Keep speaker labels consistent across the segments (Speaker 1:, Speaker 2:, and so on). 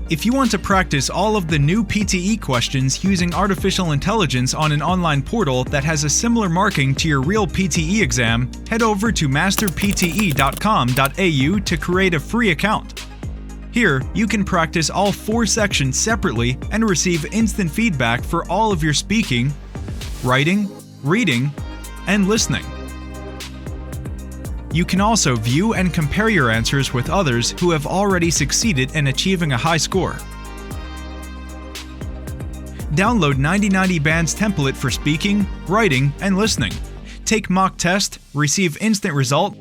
Speaker 1: If you want to practice all of the new PTE questions using artificial intelligence on an online portal that has a similar marking to your real PTE exam, head over to masterpte.com.au to create a free account. Here, you can practice all 4 sections separately and receive instant feedback for all of your speaking, writing, reading, and listening. You can also view and compare your answers with others who have already succeeded in achieving a high score. Download 9090 Band's template for speaking, writing, and listening. Take mock test, receive instant result,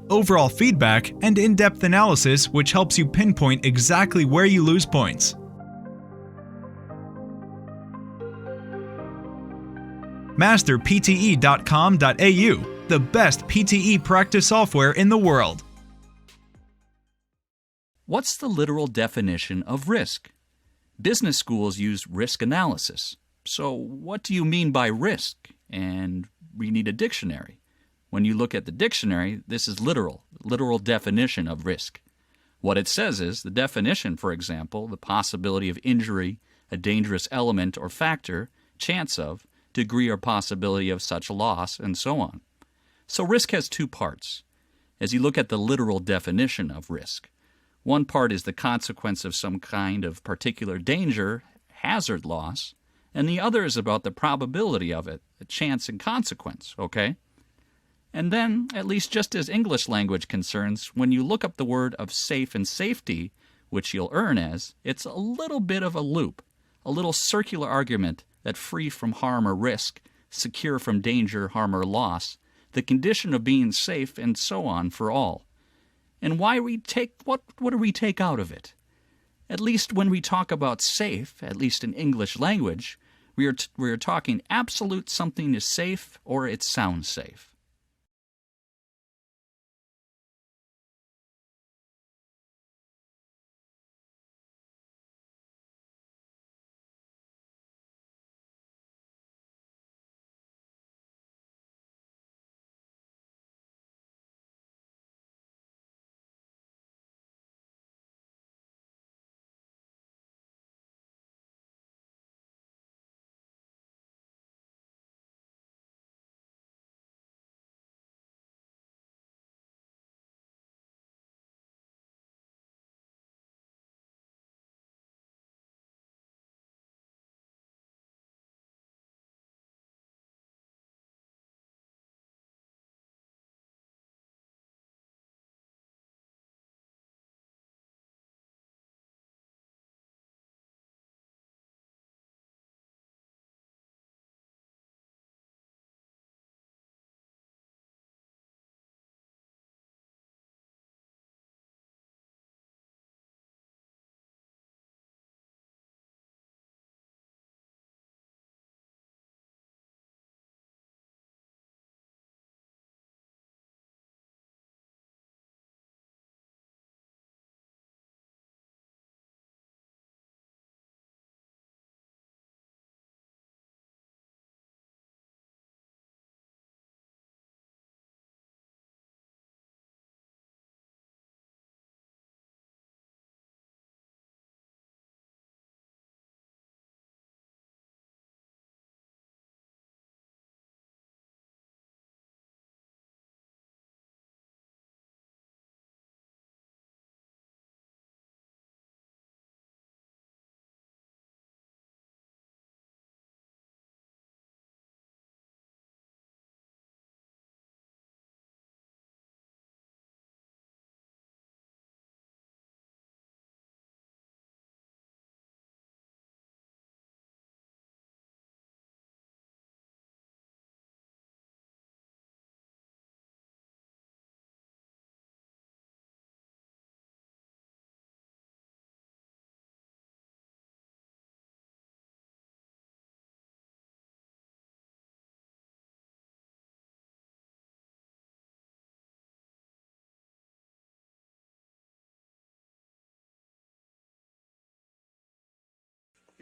Speaker 1: overall feedback, and in-depth analysis which helps you pinpoint exactly where you lose points. masterpte.com.au, the best PTE practice software in the world.
Speaker 2: What's the literal definition of risk? Business schools use risk analysis. So what do you mean by risk? And we need a dictionary. When you look at the dictionary, this is literal definition of risk. What it says is the definition, for example, the possibility of injury, a dangerous element or factor, chance of, degree or possibility of such loss, and so on. So risk has 2 parts. As you look at the literal definition of risk, one part is the consequence of some kind of particular danger, hazard, loss, and the other is about the probability of it, the chance and consequence, okay? And then, at least just as English language concerns, when you look up the word of safe and safety, which you'll earn as, it's a little bit of a loop, a little circular argument that free from harm or risk, secure from danger, harm, or loss, the condition of being safe, and so on for all. And what do we take out of it? At least when we talk about safe, at least in English language, we are talking absolute something is safe or it sounds safe.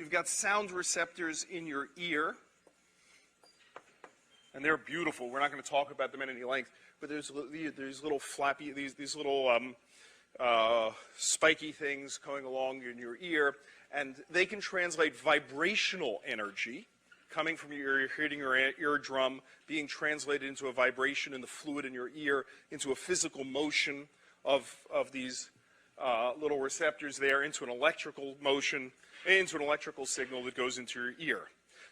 Speaker 3: You've got sound receptors in your ear, and they're beautiful. We're not going to talk about them at any length, but there's little flappy, these little spiky things going along in your ear, and they can translate vibrational energy coming from your ear, hitting your eardrum, being translated into a vibration in the fluid in your ear, into a physical motion of these little receptors there, into an electrical motion, into an electrical signal that goes into your ear.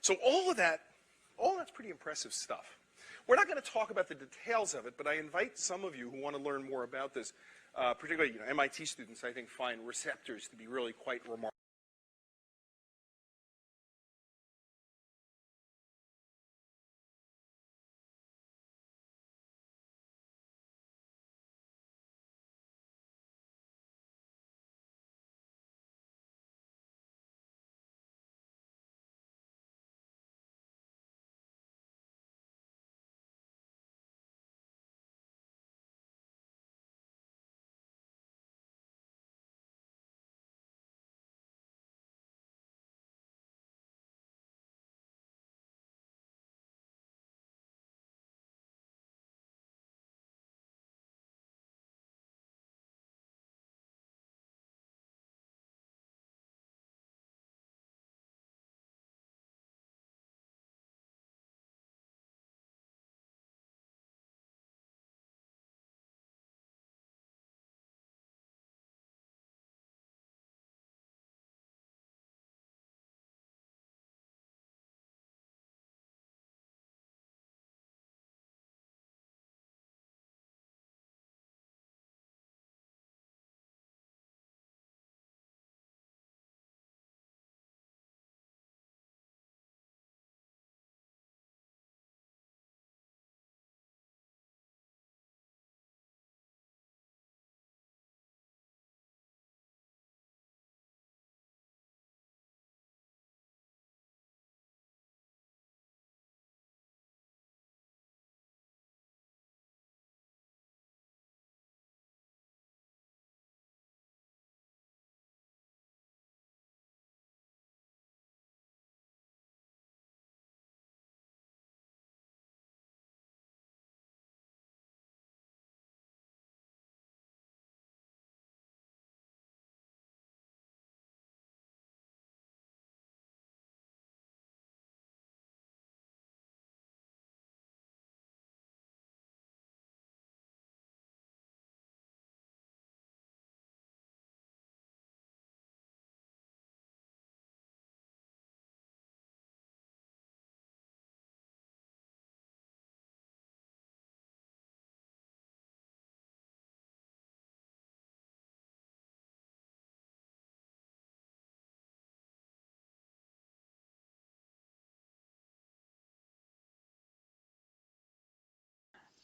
Speaker 3: So all that's pretty impressive stuff. We're not going to talk about the details of it, but I invite some of you who want to learn more about this, particularly MIT students, I think, find receptors to be really quite remarkable.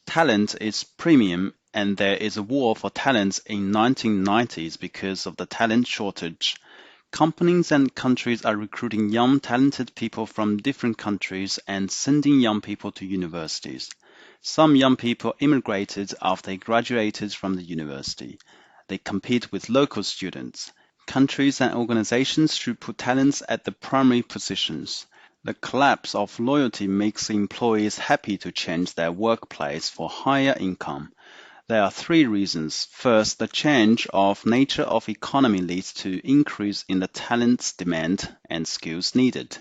Speaker 4: Talent is premium, and there is a war for talent in 1990s because of the talent shortage. Companies and countries are recruiting young talented people from different countries and sending young people to universities. Some young people immigrated after they graduated from the university. They compete with local students. Countries and organizations should put talents at the primary positions. The collapse of loyalty makes employees happy to change their workplace for higher income. There are three reasons. First, the change of nature of economy leads to increase in the talents demand and skills needed.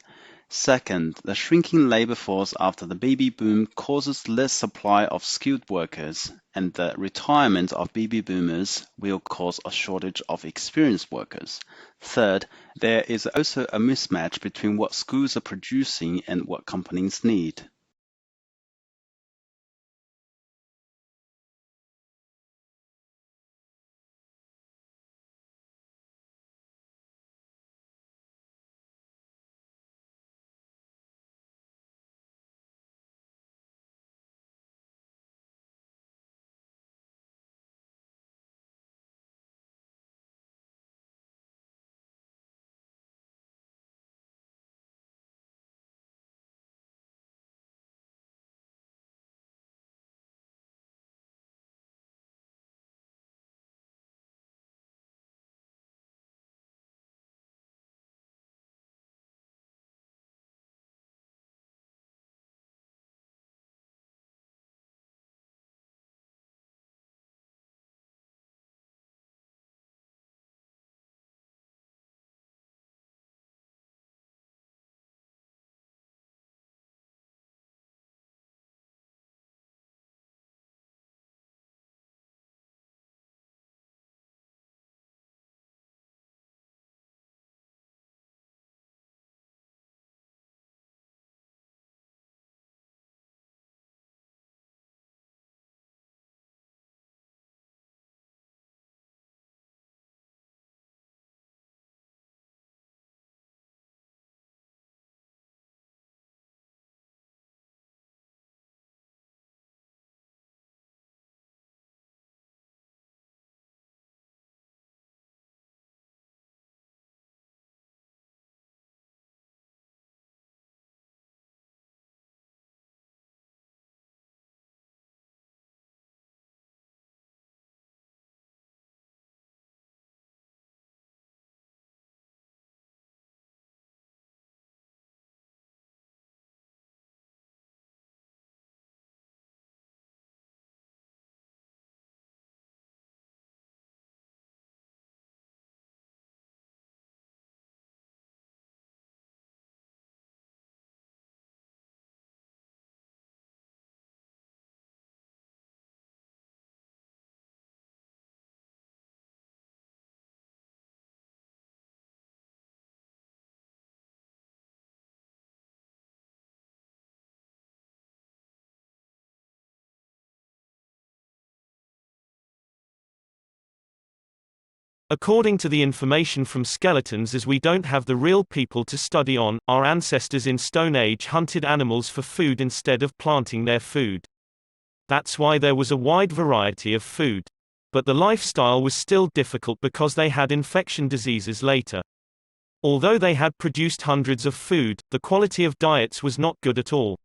Speaker 4: Second, the shrinking labor force after the baby boom causes less supply of skilled workers, and the retirement of baby boomers will cause a shortage of experienced workers. Third, there is also a mismatch between what schools are producing and what companies need.
Speaker 5: According to the information from skeletons, as we don't have the real people to study on, our ancestors in Stone Age hunted animals for food instead of planting their food. That's why there was a wide variety of food. But the lifestyle was still difficult because they had infection diseases later. Although they had produced hundreds of food, the quality of diets was not good at all.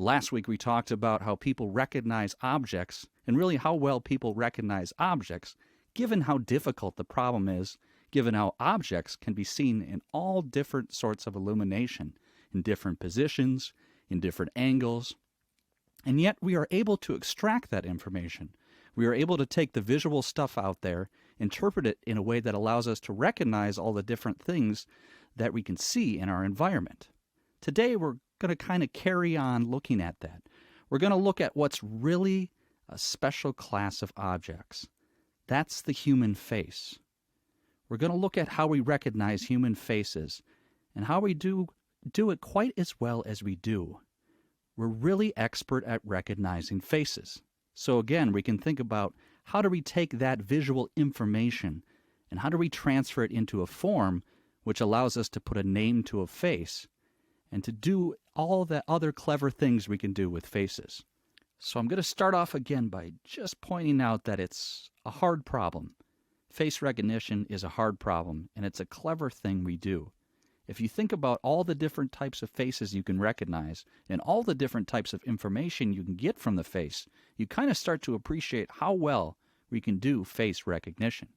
Speaker 2: Last week we talked about how people recognize objects and really how well people recognize objects, given how difficult the problem is, given how objects can be seen in all different sorts of illumination, in different positions, in different angles. And yet we are able to extract that information. We are able to take the visual stuff out there, interpret it in a way that allows us to recognize all the different things that we can see in our environment. Today we're going to kind of carry on looking at that. We're going to look at what's really a special class of objects. That's the human face. We're going to look at how we recognize human faces and how we do it quite as well as we do. We're really expert at recognizing faces. So again, we can think about how do we take that visual information and how do we transfer it into a form which allows us to put a name to a face and to do all the other clever things we can do with faces. So I'm going to start off again by just pointing out that it's a hard problem. Face recognition is a hard problem, and it's a clever thing we do. If you think about all the different types of faces you can recognize and all the different types of information you can get from the face, you kind of start to appreciate how well we can do face recognition.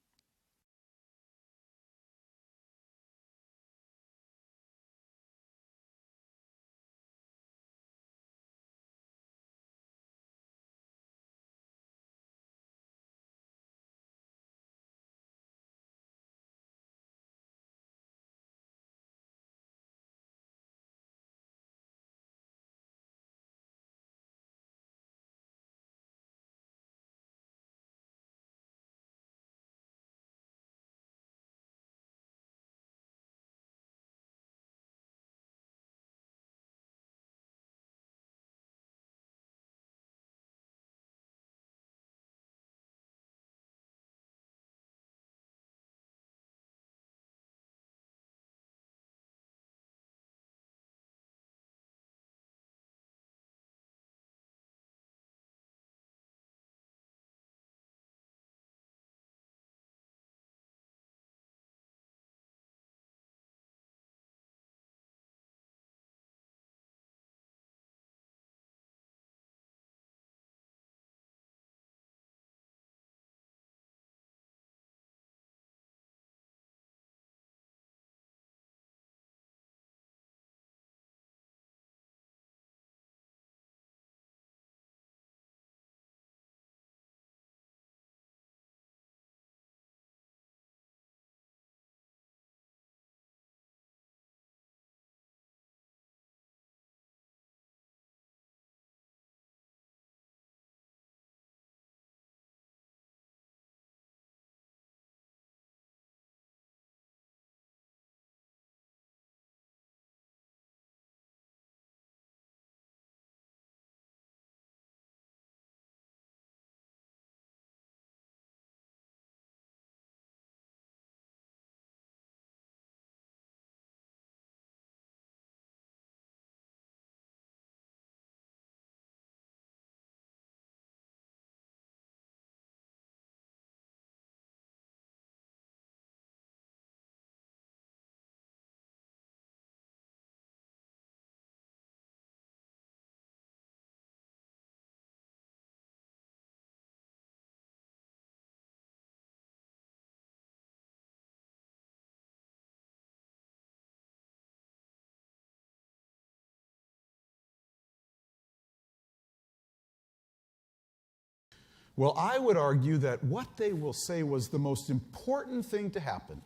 Speaker 6: Well, I would argue that what they will say was the most important thing to happen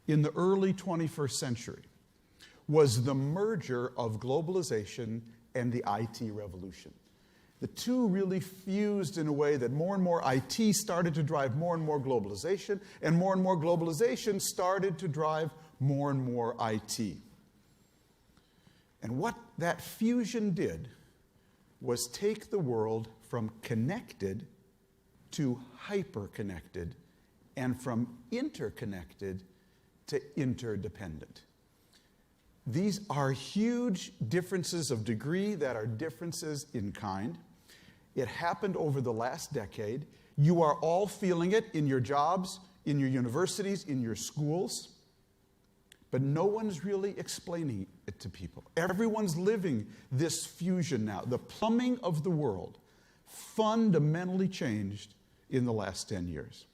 Speaker 6: in the early 21st century was the merger of globalization and the IT revolution. The two really fused in a way that more and more IT started to drive more and more globalization, and more globalization started to drive more and more IT. And what that fusion did was take the world from connected to hyper-connected, and from interconnected to interdependent. These are huge differences of degree that are differences in kind. It happened over the last decade. You are all feeling it in your jobs, in your universities, in your schools, but no one's really explaining it to people. Everyone's living this fusion now. The plumbing of the world fundamentally changed in the last 10 years.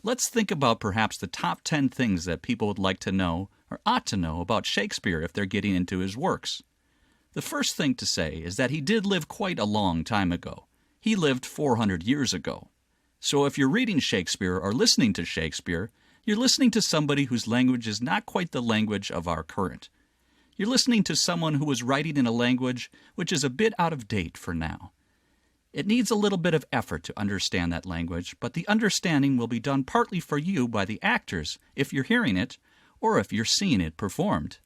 Speaker 2: Let's think about perhaps the top 10 things that people would like to know or ought to know about Shakespeare if they're getting into his works. The first thing to say is that he did live quite a long time ago. He lived 400 years ago. So if you're reading Shakespeare or listening to Shakespeare, you're listening to somebody whose language is not quite the language of our current. You're listening to someone who was writing in a language which is a bit out of date for now. It needs a little bit of effort to understand that language, but the understanding will be done partly for you by the actors if you're hearing it or if you're seeing it performed.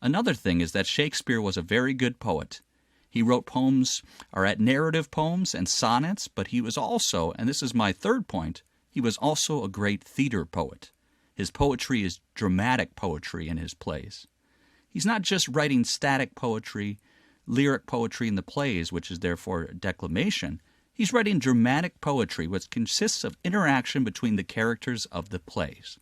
Speaker 2: Another thing is that Shakespeare was a very good poet. He wrote poems, narrative poems and sonnets, but he was also, and this is my third point, he was also a great theater poet. His poetry is dramatic poetry in his plays. He's not just writing static poetry, lyric poetry in the plays, which is therefore declamation. He's writing dramatic poetry, which consists of interaction between the characters of the plays.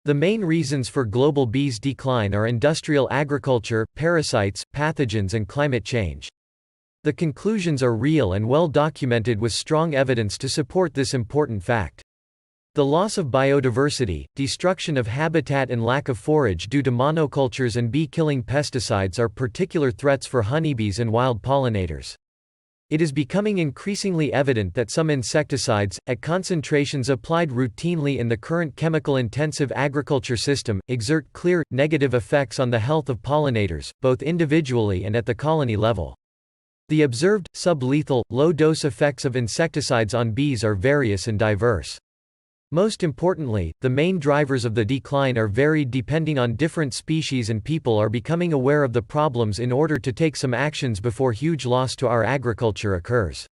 Speaker 7: The main reasons for global bees' decline are industrial agriculture, parasites, pathogens and climate change. The conclusions are real and well documented with strong evidence to support this important fact. The loss of biodiversity, destruction of habitat and lack of forage due to monocultures and bee-killing pesticides are particular threats for honeybees and wild pollinators. It is becoming increasingly evident that some insecticides, at concentrations applied routinely in the current chemical-intensive agriculture system, exert clear, negative effects on the health of pollinators, both individually and at the colony level. The observed, sublethal, low-dose effects of insecticides on bees are various and diverse. Most importantly, the main drivers of the decline are varied depending on different species, and people are becoming aware of the problems in order to take some actions before huge loss to our agriculture occurs.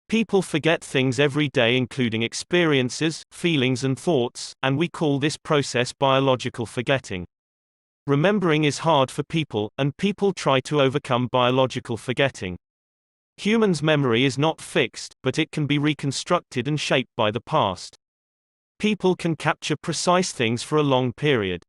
Speaker 5: People forget things every day, including experiences, feelings and thoughts, and we call this process biological forgetting. Remembering is hard for people, and people try to overcome biological forgetting. Humans' memory is not fixed, but it can be reconstructed and shaped by the past. People can capture precise things for a long period.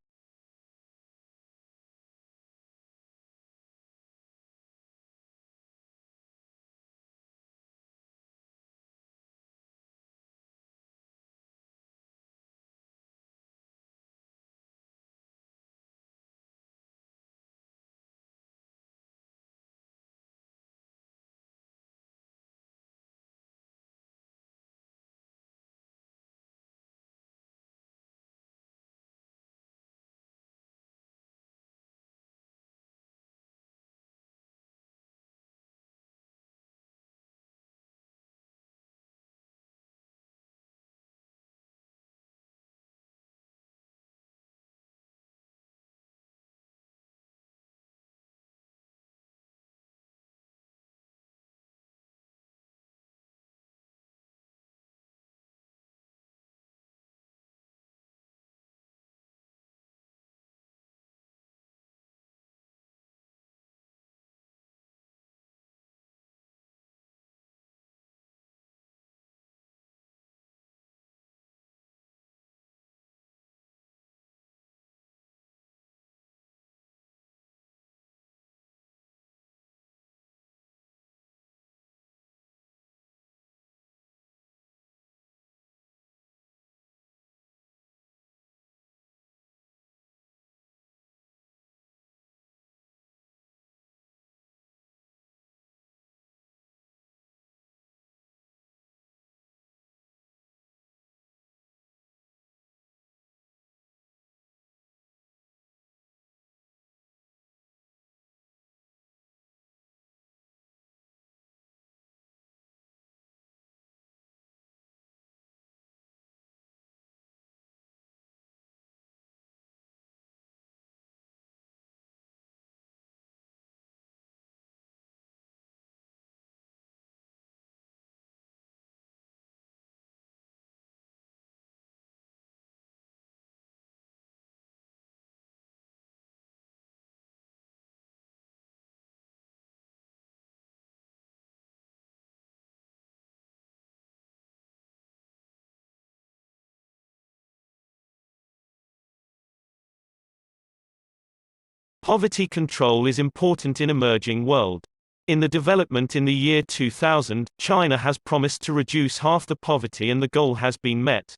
Speaker 5: Poverty control is important in emerging world. In the development in the year 2000, China has promised to reduce half the poverty and the goal has been met.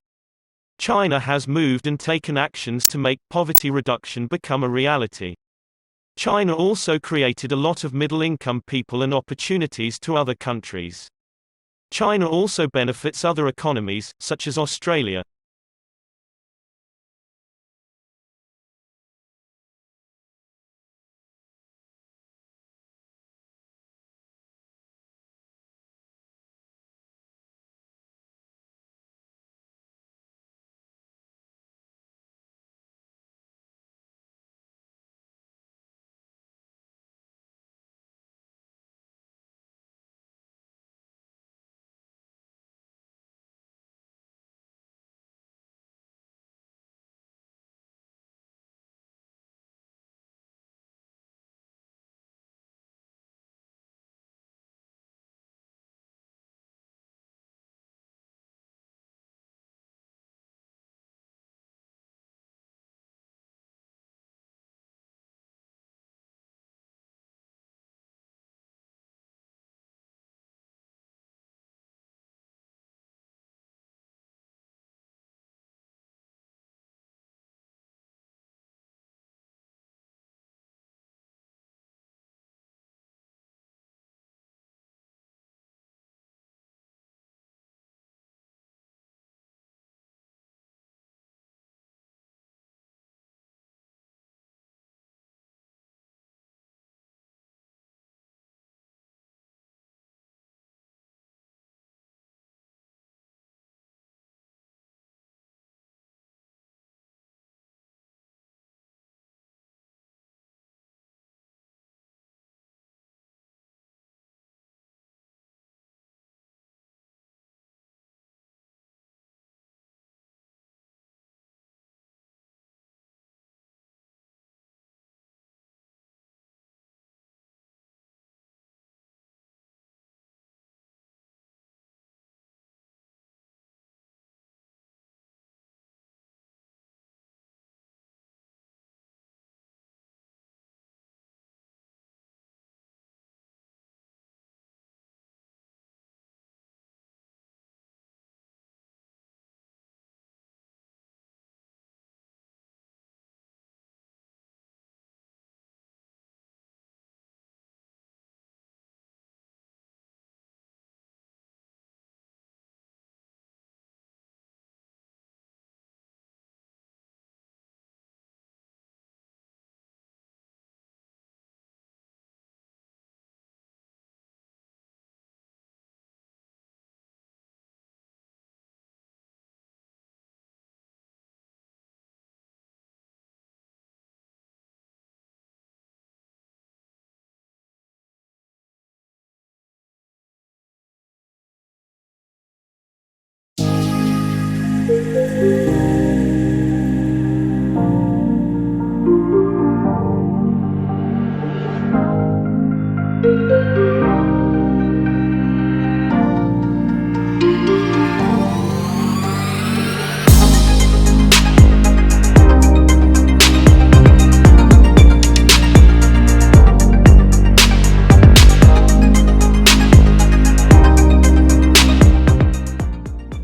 Speaker 5: China has moved and taken actions to make poverty reduction become a reality. China also created a lot of middle-income people and opportunities to other countries. China also benefits other economies, such as Australia.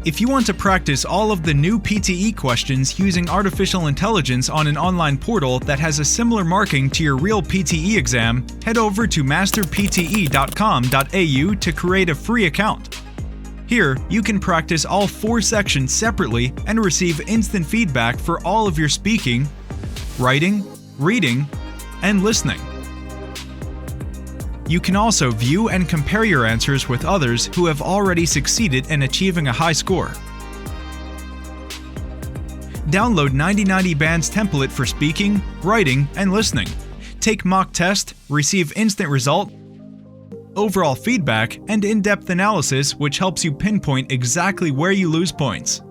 Speaker 1: If you want to practice all of the new PTE questions using artificial intelligence on an online portal that has a similar marking to your real PTE exam, head over to masterpte.com.au to create a free account. Here, you can practice all 4 sections separately and receive instant feedback for all of your speaking, writing, reading, and listening. You can also view and compare your answers with others who have already succeeded in achieving a high score. Download 9090 Band's template for speaking, writing, and listening. Take mock test, receive instant result, overall feedback, and in-depth analysis which helps you pinpoint exactly where you lose points.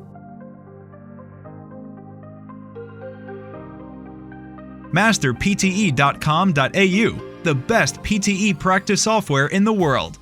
Speaker 1: Masterpte.com.au, the best PTE practice software in the world.